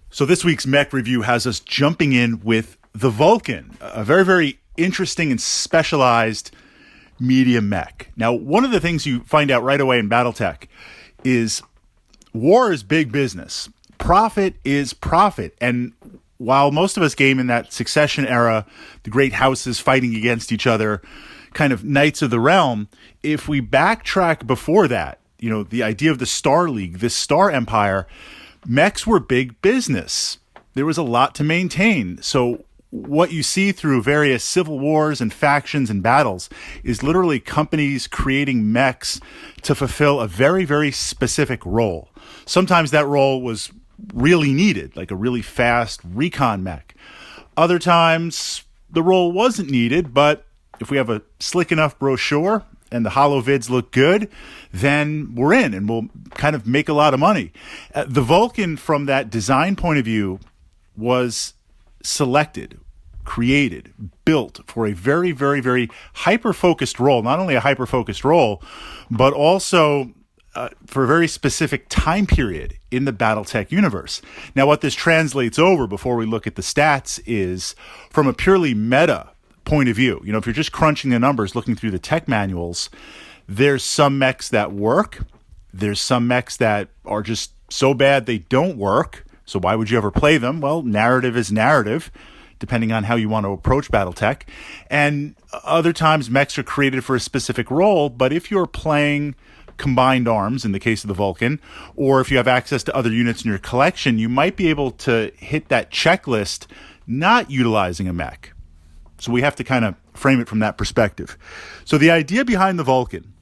So this week's Mech review has us jumping in with the Vulcan, a very, very interesting and specialized medium mech. Now, one of the things you find out right away in Battletech is war is big business. Profit is profit. And while most of us game in that Succession era, the great houses fighting against each other, kind of Knights of the Realm, if we backtrack before that, you know, the idea of the Star League, this Star Empire, mechs were big business. There was a lot to maintain. So what you see through various civil wars and factions and battles is literally companies creating mechs to fulfill a very, very specific role. Sometimes that role was really needed, like a really fast recon mech. Other times the role wasn't needed, but if we have a slick enough brochure and the holo vids look good, then we're in and we'll kind of make a lot of money. The Vulcan, from that design point of view, was selected, created, built for a very, very, very hyper-focused role. Not only a hyper-focused role, but also for a very specific time period in the Battletech universe. Now, what this translates over before we look at the stats is from a purely meta point of view. You know, if you're just crunching the numbers, looking through the tech manuals, there's some mechs that work. There's some mechs that are just so bad they don't work. So why would you ever play them? Well, narrative is narrative, depending on how you want to approach Battletech. And other times mechs are created for a specific role, but if you're playing combined arms, in the case of the Vulcan, or if you have access to other units in your collection, you might be able to hit that checklist not utilizing a mech. So we have to kind of frame it from that perspective. So the idea behind the Vulcan,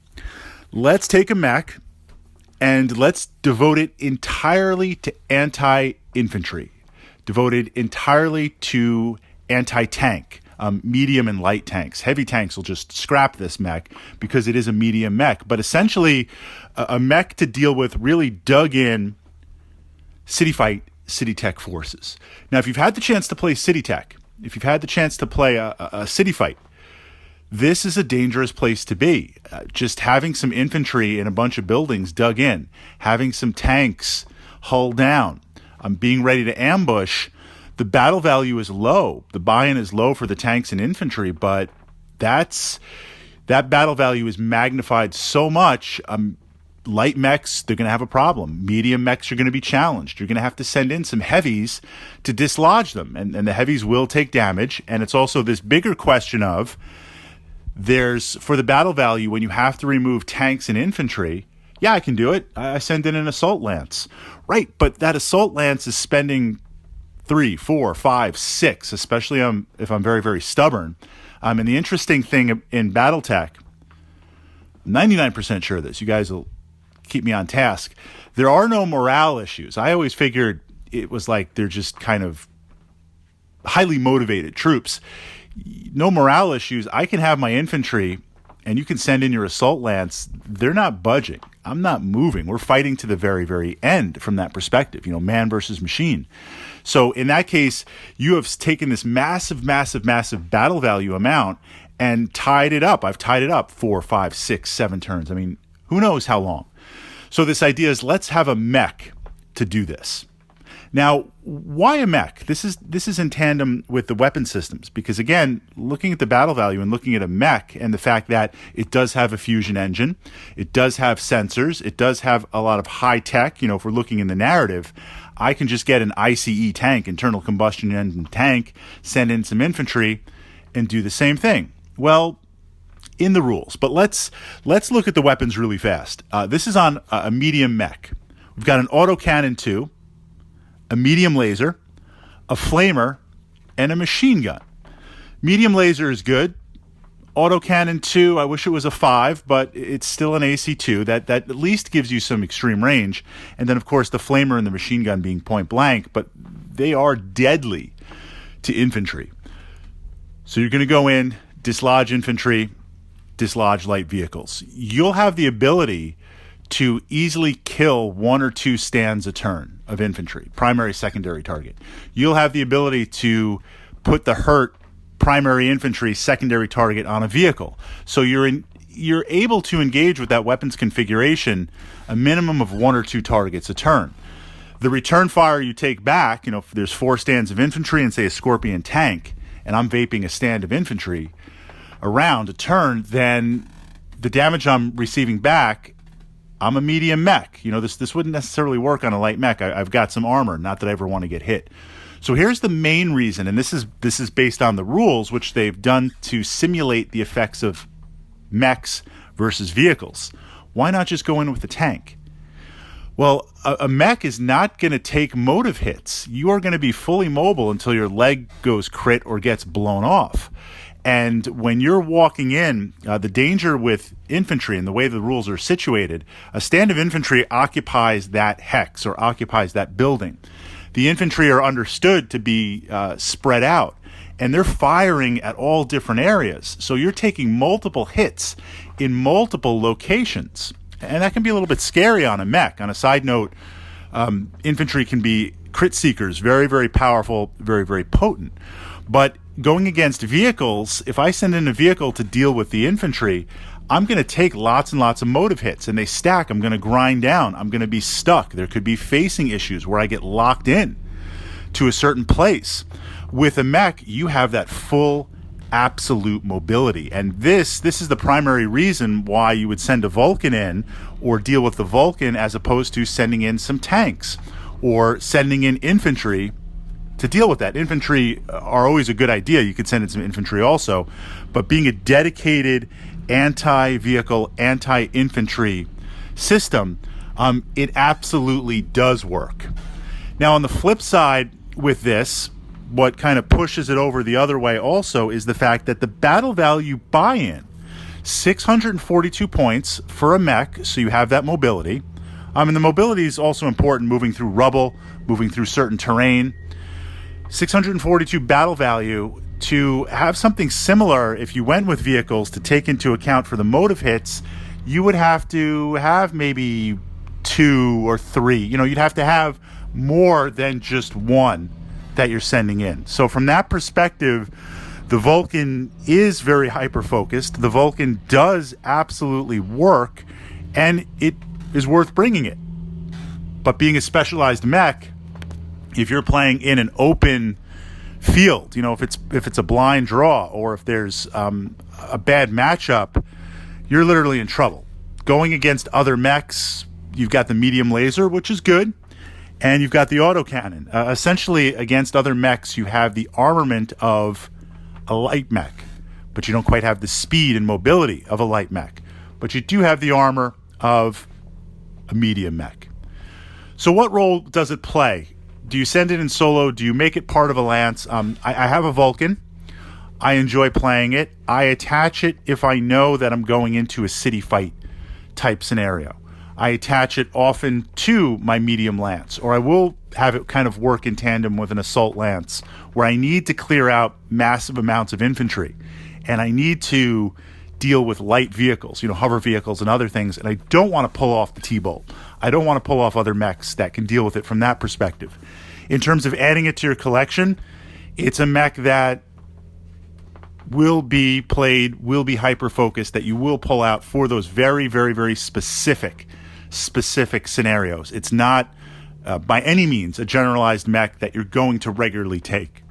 let's take a mech and let's devote it entirely to anti-infantry, devoted entirely to anti-tank, medium and light tanks. Heavy tanks will just scrap this mech because it is a medium mech, but essentially a mech to deal with really dug in city fight, city tech forces. Now, if you've had the chance to play city tech, if you've had the chance to play a city fight, this is a dangerous place to be. Just having some infantry in a bunch of buildings dug in, having some tanks hulled down, being ready to ambush, the battle value is low. The buy-in is low for the tanks and infantry, but that battle value is magnified so much. Light mechs, they're going to have a problem. Medium mechs are going to be challenged. You're going to have to send in some heavies to dislodge them, and the heavies will take damage. And it's also this bigger question of, for the battle value, when you have to remove tanks and infantry, yeah, I can do it. I send in an assault lance. Right, but that assault lance is spending 3, 4, 5, 6, especially if I'm very, very stubborn. And the interesting thing in Battletech, I'm 99% sure of this, you guys will keep me on task, there are no morale issues. I always figured it was like they're just kind of highly motivated troops. No morale issues. I can have my infantry and you can send in your assault lance. They're not budging. I'm not moving. We're fighting to the very, very end from that perspective, man versus machine. So in that case, you have taken this massive, massive, massive battle value amount and tied it up. I've tied it up 4, 5, 6, 7 turns. I mean, who knows how long? So this idea is, let's have a mech to do this. Now, why a mech? This is in tandem with the weapon systems, because again, looking at the battle value and looking at a mech and the fact that it does have a fusion engine, it does have sensors, it does have a lot of high tech. If we're looking in the narrative, I can just get an ICE tank, internal combustion engine tank, send in some infantry, and do the same thing. Well, in the rules, but let's look at the weapons really fast. This is on a medium mech. We've got an autocannon 2, a medium laser, a flamer, and a machine gun. Medium laser is good. Autocannon 2, I wish it was a 5, but it's still an AC2. That at least gives you some extreme range. And then, of course, the flamer and the machine gun being point blank, but they are deadly to infantry. So you're going to go in, dislodge infantry, dislodge light vehicles. You'll have the ability to easily kill 1 or 2 stands a turn of infantry, primary, secondary target. You'll have the ability to put the hurt primary infantry, secondary target on a vehicle. So you're able to engage with that weapons configuration a minimum of 1 or 2 targets a turn. The return fire you take back, if there's 4 stands of infantry and, say, a Scorpion tank, and I'm vaping a stand of infantry around a turn, then the damage I'm receiving back, I'm a medium mech. This wouldn't necessarily work on a light mech. I've got some armor, not that I ever want to get hit. So here's the main reason, and this is based on the rules, which they've done to simulate the effects of mechs versus vehicles. Why not just go in with a tank? Well, a mech is not going to take motive hits. You are going to be fully mobile until your leg goes crit or gets blown off. And when you're walking in, the danger with infantry and the way the rules are situated, a stand of infantry occupies that hex or occupies that building. The infantry are understood to be spread out, and they're firing at all different areas. So you're taking multiple hits in multiple locations. And that can be a little bit scary on a mech. On a side note, infantry can be crit seekers, very, very powerful, very, very potent. But going against vehicles, if I send in a vehicle to deal with the infantry, I'm going to take lots and lots of motive hits, and they stack. I'm going to grind down. I'm going to be stuck. There could be facing issues where I get locked in to a certain place. With a mech, you have that full, absolute mobility. And this is the primary reason why you would send a Vulcan in or deal with the Vulcan as opposed to sending in some tanks or sending in infantry to deal with that. Infantry are always a good idea. You could send in some infantry also. But being a dedicated anti-vehicle, anti-infantry system, it absolutely does work. Now, on the flip side with this, what kind of pushes it over the other way also is the fact that the battle value buy-in, 642 points for a mech, so you have that mobility. And the mobility is also important, moving through rubble, moving through certain terrain. 642 battle value. To have something similar, if you went with vehicles to take into account for the motive hits, you would have to have maybe 2 or 3. You'd have to have more than just one that you're sending in. So from that perspective, the Vulcan is very hyper-focused. The Vulcan does absolutely work, and it is worth bringing it. But being a specialized mech, if you're playing in an open field, if it's a blind draw or if there's a bad matchup, you're literally in trouble. Going against other mechs, you've got the medium laser, which is good, and you've got the autocannon. Essentially, against other mechs, you have the armament of a light mech, but you don't quite have the speed and mobility of a light mech. But you do have the armor of a medium mech. So what role does it play? Do you send it in solo? Do you make it part of a lance? I have a Vulcan. I enjoy playing it. I attach it if I know that I'm going into a city fight type scenario. I attach it often to my medium lance, or I will have it kind of work in tandem with an assault lance where I need to clear out massive amounts of infantry and I need to deal with light vehicles, hover vehicles and other things, and I don't want to pull off the T-bolt. I don't want to pull off other mechs that can deal with it from that perspective. In terms of adding it to your collection, it's a mech that will be played, will be hyper-focused, that you will pull out for those very, very, very specific scenarios. It's not, by any means, a generalized mech that you're going to regularly take.